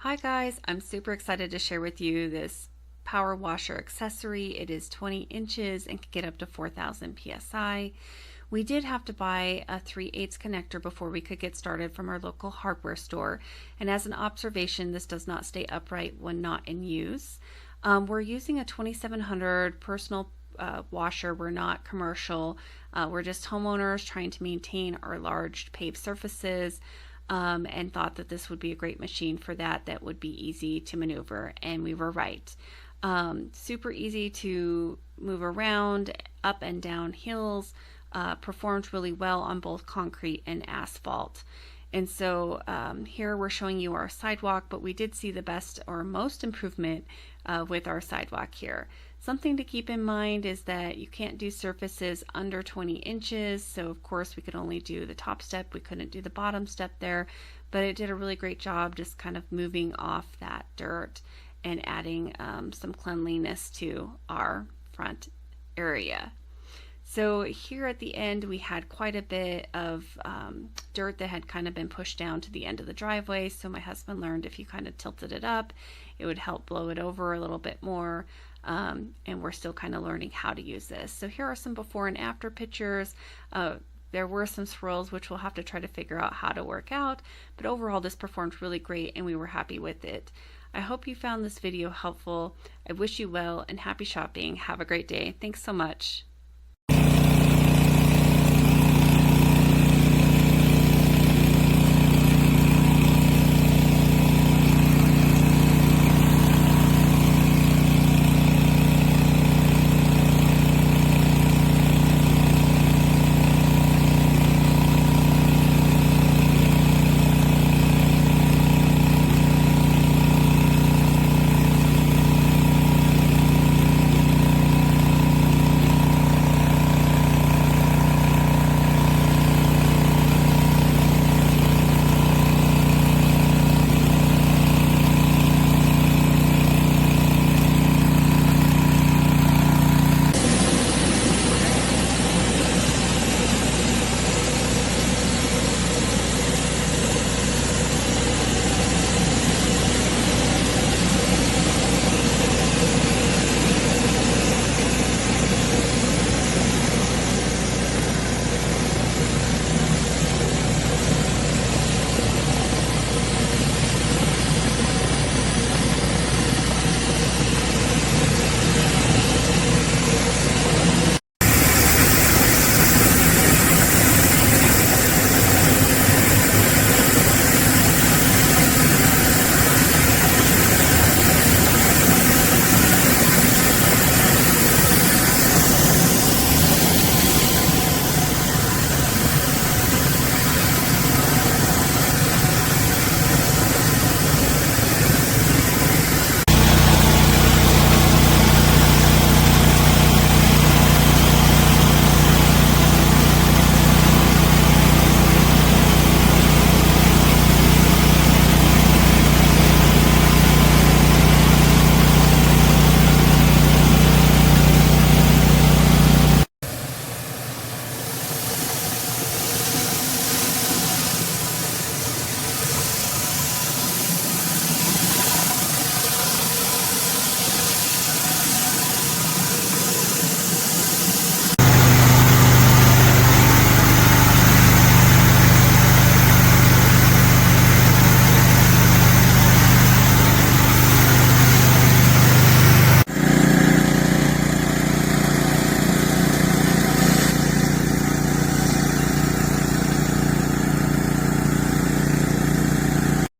Hi guys, I'm super excited to share with you this power washer accessory. It is 20 inches and can get up to 4,000 psi. We did have to buy a 3/8 connector before we could get started from our local hardware store. And as an observation, this does not stay upright when not in use. We're using a 2700 personal washer. We're not commercial. We're just homeowners trying to maintain our large paved surfaces. And thought that this would be a great machine for that. That would be easy to maneuver, and we were right. Super easy to move around, up and down hills, performed really well on both concrete and asphalt. And so here we're showing you our sidewalk, but we did see the best or most improvement with our sidewalk here. Something to keep in mind is that you can't do surfaces under 20 inches. So of course we could only do the top step. We couldn't do the bottom step there, but it did a really great job just kind of moving off that dirt and adding some cleanliness to our front area. So here at the end, we had quite a bit of dirt that had kind of been pushed down to the end of the driveway. So my husband learned if you kind of tilted it up, it would help blow it over a little bit more. And we're still kind of learning how to use this. So here are some before and after pictures. There were some swirls, which we'll have to try to figure out how to work out. But overall, this performed really great and we were happy with it. I hope you found this video helpful. I wish you well and happy shopping. Have a great day. Thanks so much.